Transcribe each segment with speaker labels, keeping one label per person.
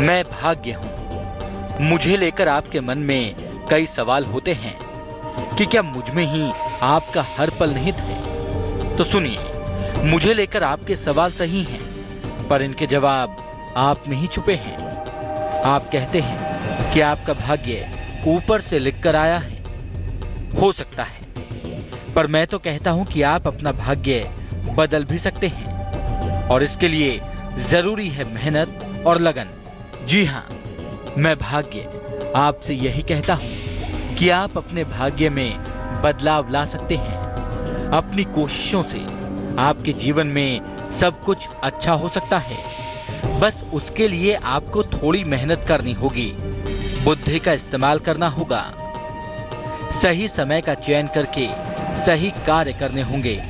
Speaker 1: मैं भाग्य हूँ। मुझे लेकर आपके मन में कई सवाल होते हैं कि क्या मुझ में ही आपका हर पल निहित है। तो सुनिए, मुझे लेकर आपके सवाल सही हैं, पर इनके जवाब आप में ही छुपे हैं। आप कहते हैं कि आपका भाग्य ऊपर से लिखकर आया है। हो सकता है, पर मैं तो कहता हूं कि आप अपना भाग्य बदल भी सकते हैं, और इसके लिए जरूरी है मेहनत और लगन। जी हाँ, मैं भाग्य आपसे यही कहता हूं कि आप अपने भाग्य में बदलाव ला सकते हैं। अपनी कोशिशों से आपके जीवन में सब कुछ अच्छा हो सकता है। बस उसके लिए आपको थोड़ी मेहनत करनी होगी, बुद्धि का इस्तेमाल करना होगा, सही समय का चयन करके सही कार्य करने होंगे।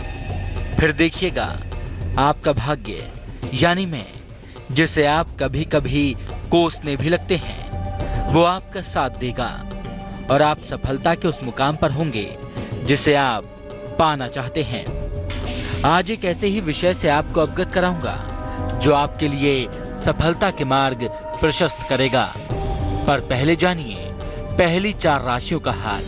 Speaker 1: फिर देखिएगा, आपका भाग्य यानी मैं, जिसे आप कभी कभी कोसने भी लगते हैं, वो आपका साथ देगा और आप सफलता के उस मुकाम पर होंगे जिसे आप पाना चाहते हैं। आज एक ऐसे ही विषय से आपको अवगत कराऊंगा जो आपके लिए सफलता के मार्ग प्रशस्त करेगा। पर पहले जानिए पहली 4 राशियों का हाल।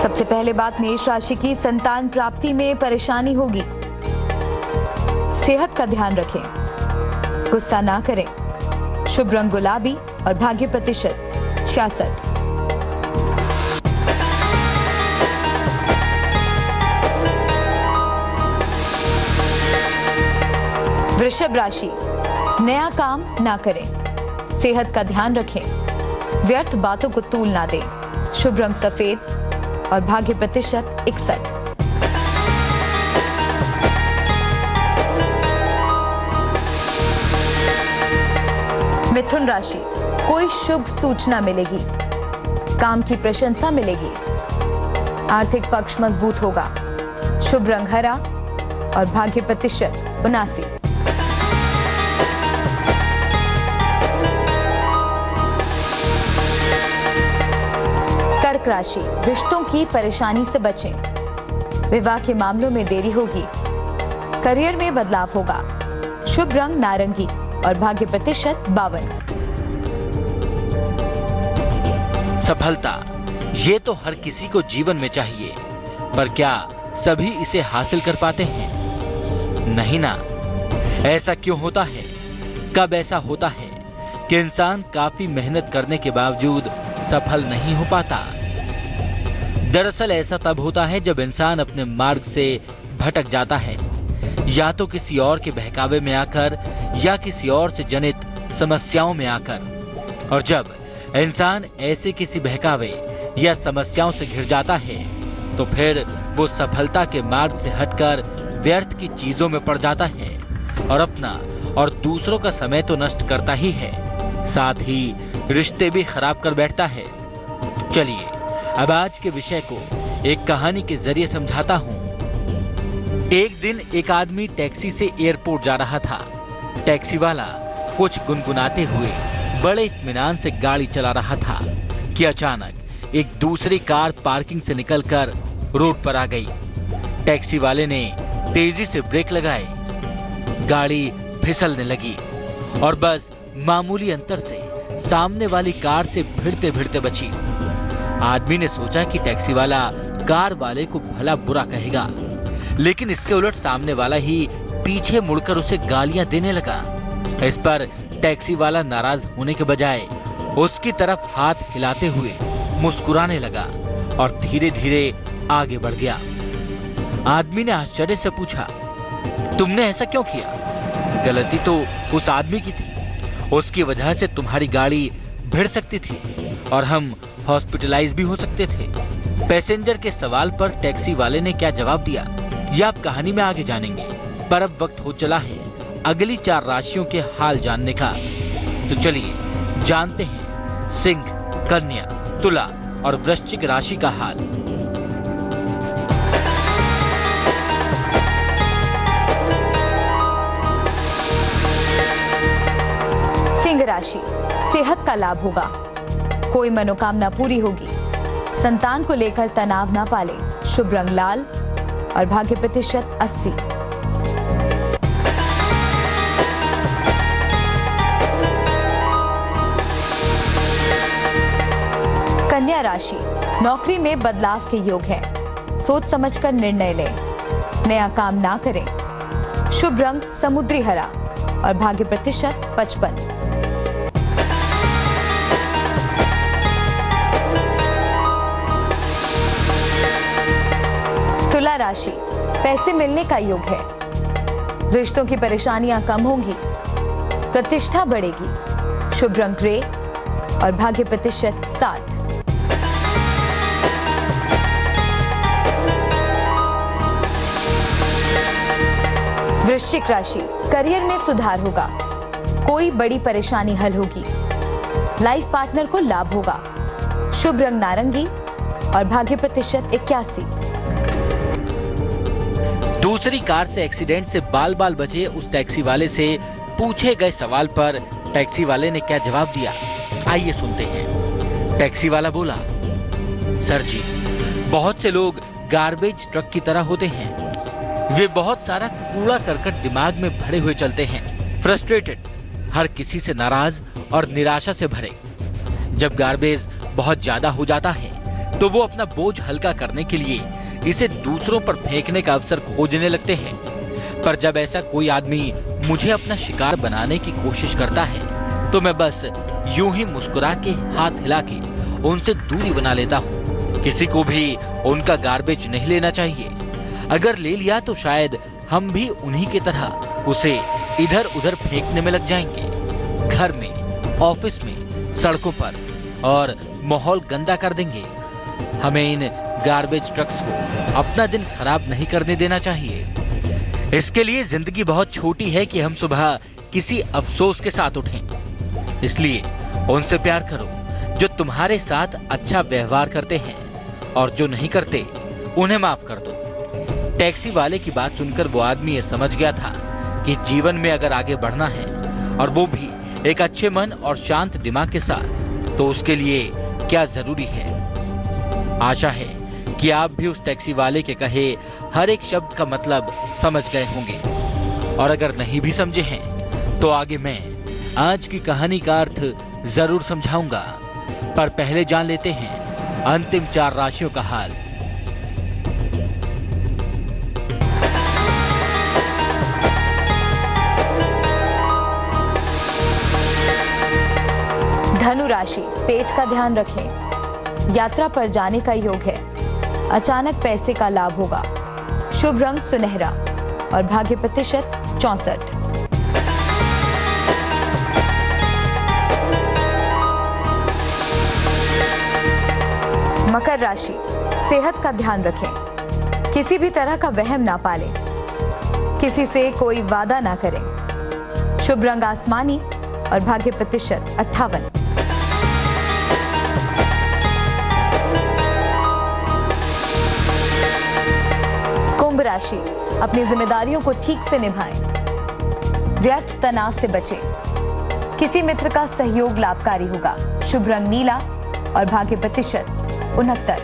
Speaker 2: सबसे पहले बात मेष राशि की। संतान प्राप्ति में परेशानी होगी। सेहत का ध्यान रखें, गुस्सा ना करें। शुभ रंग गुलाबी और भाग्य प्रतिशत 66। वृषभ राशि, नया काम ना करें। सेहत का ध्यान रखें, व्यर्थ बातों को तूल ना दें। शुभ रंग सफेद और भाग्य प्रतिशत 61। मिथुन राशि, कोई शुभ सूचना मिलेगी, काम की प्रशंसा मिलेगी, आर्थिक पक्ष मजबूत होगा। शुभ रंग हरा और भाग्य प्रतिशत 79। कर्क राशि, रिश्तों की परेशानी से बचें। विवाह के मामलों में देरी होगी। करियर में बदलाव होगा। शुभ रंग नारंगी और भाग्य प्रतिशत 52।
Speaker 1: सफलता ये तो हर किसी को जीवन में चाहिए, पर क्या सभी इसे हासिल कर पाते हैं? नहीं ना। ऐसा क्यों होता है? कब ऐसा होता है कि इंसान काफी मेहनत करने के बावजूद सफल नहीं हो पाता? दरअसल ऐसा तब होता है जब इंसान अपने मार्ग से भटक जाता है, या तो किसी और के बहकावे में आकर या किसी और से जनित समस्याओं में आकर। और जब इंसान ऐसे किसी बहकावे या समस्याओं से घिर जाता है तो फिर वो सफलता के मार्ग से हटकर व्यर्थ की चीजों में पड़ जाता है और अपना और दूसरों का समय तो नष्ट करता ही है, साथ ही रिश्ते भी खराब कर बैठता है। चलिए अब आज के विषय को एक कहानी के जरिए समझाता हूँ। एक दिन एक आदमी टैक्सी से एयरपोर्ट जा रहा था। टैक्सी वाला कुछ गुनगुनाते हुए बड़े इत्मीनान से गाड़ी चला रहा था कि अचानक एक दूसरी कार पार्किंग से निकलकर रोड पर आ गई। टैक्सी वाले ने तेजी से ब्रेक लगाए, गाड़ी फिसलने लगी और बस मामूली अंतर से सामने वाली कार से भिड़ते भिड़ते बची। आदमी ने सोचा कि टैक्सी वाला कार वाले को भला बुरा कहेगा, लेकिन इसके उलट सामने वाला ही पीछे मुड़कर उसे गालियां देने लगा। इस पर टैक्सी वाला नाराज होने के बजाय उसकी तरफ हाथ हिलाते हुए मुस्कुराने लगा और धीरे धीरे आगे बढ़ गया। आदमी ने आश्चर्य से पूछा, तुमने ऐसा क्यों किया? गलती तो उस आदमी की थी, उसकी वजह से तुम्हारी गाड़ी भिड़ सकती थी और हम हॉस्पिटलाइज भी हो सकते थे। पैसेंजर के सवाल पर टैक्सी वाले ने क्या जवाब दिया, ये आप कहानी में आगे जानेंगे। पर अब वक्त हो चला है अगली 4 राशियों के हाल जानने का। तो चलिए जानते हैं सिंह, कन्या, तुला और वृश्चिक राशि का हाल।
Speaker 2: सिंह राशि, सेहत का लाभ होगा, कोई मनोकामना पूरी होगी। संतान को लेकर तनाव ना पाले, शुभ रंग लाल और भाग्य प्रतिशत 80। कन्या राशि, नौकरी में बदलाव के योग है, सोच समझकर निर्णय लें, नया काम ना करें। शुभ रंग समुद्री हरा और भाग्य प्रतिशत 55। तुला राशि, पैसे मिलने का योग है, रिश्तों की परेशानियां कम होंगी, प्रतिष्ठा बढ़ेगी। शुभ रंग ग्रे और भाग्य प्रतिशत 60। वृश्चिक राशि, करियर में सुधार होगा, कोई बड़ी परेशानी हल होगी, लाइफ पार्टनर को लाभ होगा। शुभ रंग नारंगी और भाग्य प्रतिशत 81।
Speaker 1: दूसरी कार से एक्सीडेंट से बाल बाल बचे उस टैक्सी वाले से पूछे गए सवाल पर टैक्सी वाले ने क्या जवाब दिया, आइए सुनते हैं। टैक्सी वाला बोला, सर जी, बहुत से लोग गार्बेज ट्रक की तरह होते हैं, वे बहुत सारा कूड़ा करकट दिमाग में भरे हुए चलते हैं, फ्रस्ट्रेटेड, हर किसी से नाराज और निराशा से भरे। जब गार्बेज बहुत ज्यादा हो जाता है तो वो अपना बोझ हल्का करने के लिए इसे दूसरों पर फेंकने का अवसर खोजने लगते हैं। पर जब ऐसा कोई आदमी मुझे अपना शिकार बनाने की कोशिश करता है तो मैं बस यूं ही मुस्कुरा के हाथ हिला के उनसे दूरी बना लेता हूँ। किसी को भी उनका गार्बेज नहीं लेना चाहिए, अगर ले लिया तो शायद हम भी उन्हीं की तरह उसे इधर उधर फेंकने में लग जाएंगे, घर में, ऑफिस में, सड़कों पर, और माहौल गंदा कर देंगे। हमें इन गार्बेज ट्रक्स को अपना दिन खराब नहीं करने देना चाहिए। इसके लिए जिंदगी बहुत छोटी है कि हम सुबह किसी अफसोस के साथ उठें। इसलिए उनसे प्यार करो जो तुम्हारे साथ अच्छा व्यवहार करते हैं, और जो नहीं करते उन्हें माफ कर दो। टैक्सी वाले की बात सुनकर वो आदमी ये समझ गया था कि जीवन में अगर आगे बढ़ना है, और वो भी एक अच्छे मन और शांत दिमाग के साथ, तो उसके लिए क्या जरूरी है। आशा है कि आप भी उस टैक्सी वाले के कहे हर एक शब्द का मतलब समझ गए होंगे, और अगर नहीं भी समझे हैं तो आगे मैं आज की कहानी का अर्थ जरूर समझाऊंगा। पर पहले जान लेते हैं अंतिम 4 राशियों का हाल।
Speaker 2: धनु राशि, पेट का ध्यान रखें, यात्रा पर जाने का योग है, अचानक पैसे का लाभ होगा। शुभ रंग सुनहरा और भाग्य प्रतिशत 64। मकर राशि, सेहत का ध्यान रखें, किसी भी तरह का वहम ना पालें, किसी से कोई वादा ना करें। शुभ रंग आसमानी और भाग्य प्रतिशत 58। कुंभ राशि, अपनी जिम्मेदारियों को ठीक से निभाएं, व्यर्थ तनाव से बचें, किसी मित्र का सहयोग लाभकारी होगा। शुभ रंग नीला और भाग्य प्रतिशत 69।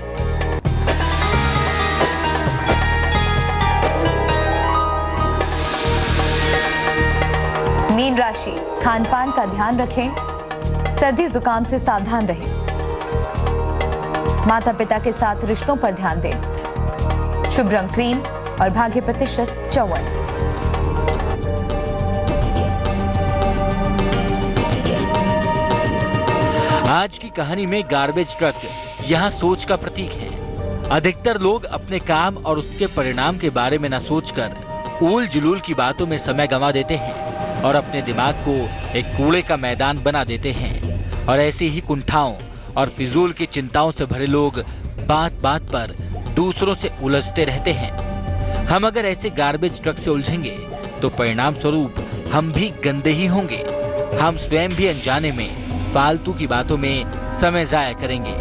Speaker 2: मीन राशि, खान पान का ध्यान रखें, सर्दी जुकाम से सावधान रहें, माता पिता के साथ रिश्तों पर ध्यान दें। शुभ रंग क्रीम और भाग्य प्रतिशत 54।
Speaker 1: आज की कहानी में गार्बेज ट्रक यहाँ सोच का प्रतीक है। अधिकतर लोग अपने काम और उसके परिणाम के बारे में न सोचकर उल जुलूल की बातों में समय गंवा देते हैं और अपने दिमाग को एक कूड़े का मैदान बना देते हैं। और ऐसी ही कुंठाओं और फिजूल की चिंताओं से भरे लोग बात बात पर दूसरों से उलझते रहते हैं। हम अगर ऐसे गार्बेज ट्रक से उलझेंगे तो परिणाम स्वरूप हम भी गंदे ही होंगे। हम स्वयं भी अनजाने में फालतू की बातों में समय जाया करेंगे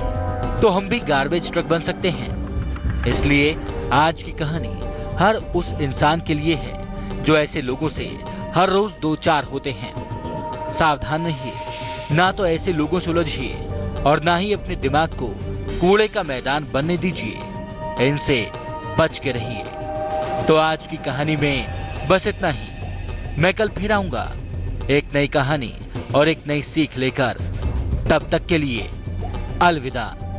Speaker 1: तो हम भी गार्बेज ट्रक बन सकते हैं। इसलिए आज की कहानी हर उस इंसान के लिए है जो ऐसे लोगों से हर रोज 2-4 होते हैं। सावधान रहिए, ना तो ऐसे लोगों से उलझिए और ना ही अपने दिमाग को कूड़े का मैदान बनने दीजिए। इनसे बच के रहिए। तो आज की कहानी में बस इतना ही। मैं कल फिर आऊंगा एक नई कहानी और एक नई सीख लेकर। तब तक के लिए अलविदा।